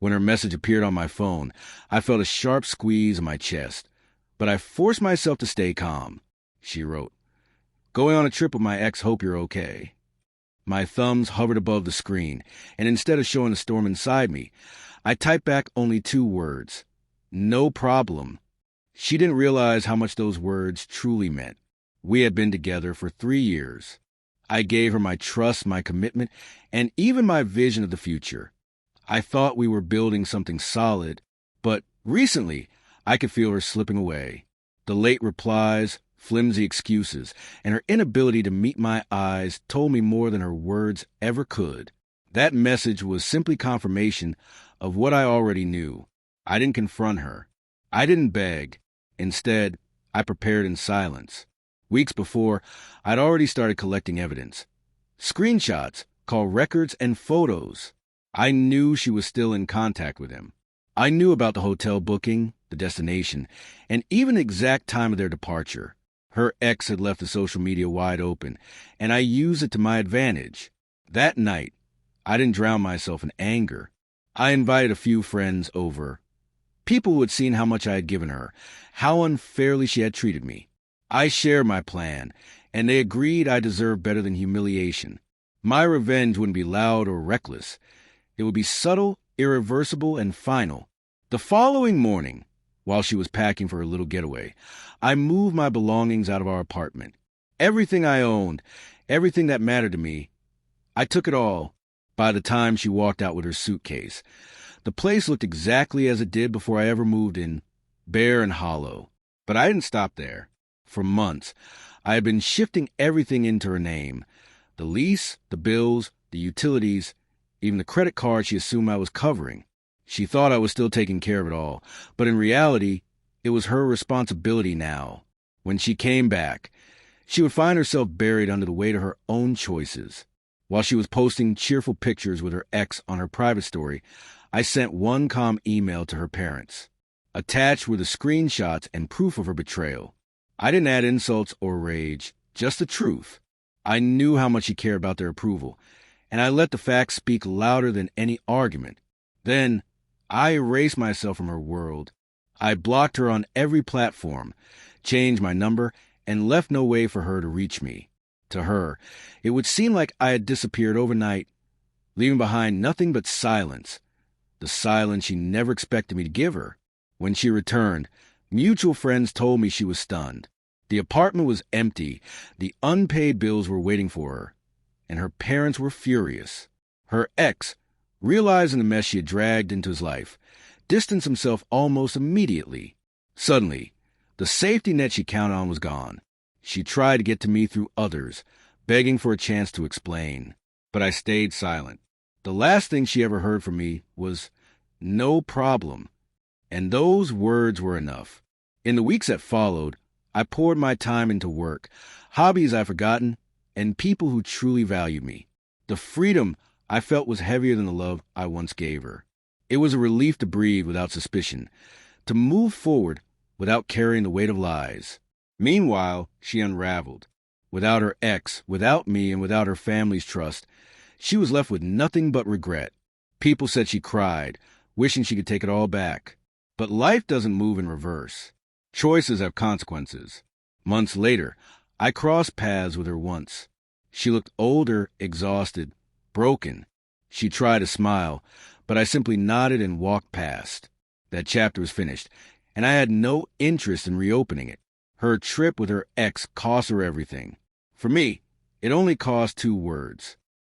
When her message appeared on my phone, I felt a sharp squeeze in my chest, but I forced myself to stay calm. She wrote, "Going on a trip with my ex, hope you're okay." My thumbs hovered above the screen, and instead of showing the storm inside me, I typed back only 2 words. No problem. She didn't realize how much those words truly meant. We had been together for 3 years. I gave her my trust, my commitment, and even my vision of the future. I thought we were building something solid, but recently I could feel her slipping away. The late replies, flimsy excuses, and her inability to meet my eyes told me more than her words ever could. That message was simply confirmation of what I already knew. I didn't confront her. I didn't beg. Instead, I prepared in silence. Weeks before, I'd already started collecting evidence. Screenshots, call records, and photos. I knew she was still in contact with him. I knew about the hotel booking, the destination, and even the exact time of their departure. Her ex had left the social media wide open, and I used it to my advantage. That night, I didn't drown myself in anger. I invited a few friends over. People who had seen how much I had given her, how unfairly she had treated me. I shared my plan, and they agreed I deserved better than humiliation. My revenge wouldn't be loud or reckless. It would be subtle, irreversible, and final. The following morning, while she was packing for her little getaway, I moved my belongings out of our apartment. Everything I owned, everything that mattered to me, I took it all by the time she walked out with her suitcase. The place looked exactly as it did before I ever moved in, bare and hollow. But I didn't stop there. For months, I had been shifting everything into her name. The lease, the bills, the utilities, even the credit card she assumed I was covering. She thought I was still taking care of it all, but in reality, it was her responsibility now. When she came back, she would find herself buried under the weight of her own choices. While she was posting cheerful pictures with her ex on her private story, I sent one calm email to her parents. Attached were the screenshots and proof of her betrayal. I didn't add insults or rage, just the truth. I knew how much she cared about their approval, and I let the facts speak louder than any argument. Then, I erased myself from her world. I blocked her on every platform, changed my number, and left no way for her to reach me. To her, it would seem like I had disappeared overnight, leaving behind nothing but silence. The silence she never expected me to give her. When she returned, mutual friends told me she was stunned. The apartment was empty, the unpaid bills were waiting for her, and her parents were furious. Her ex, realizing the mess she had dragged into his life, distanced himself almost immediately. Suddenly, the safety net she counted on was gone. She tried to get to me through others, begging for a chance to explain. But I stayed silent. The last thing she ever heard from me was, "No problem." And those words were enough. In the weeks that followed, I poured my time into work, hobbies I'd forgotten, and people who truly valued me. The freedom I felt was heavier than the love I once gave her. It was a relief to breathe without suspicion, to move forward without carrying the weight of lies. Meanwhile, she unraveled. Without her ex, without me, and without her family's trust, she was left with nothing but regret. People said she cried, wishing she could take it all back. But life doesn't move in reverse. Choices have consequences. Months later, I crossed paths with her once. She looked older, exhausted, broken. She tried to smile, but I simply nodded and walked past. That chapter was finished, and I had no interest in reopening it. Her trip with her ex cost her everything. For me, it only cost 2 words.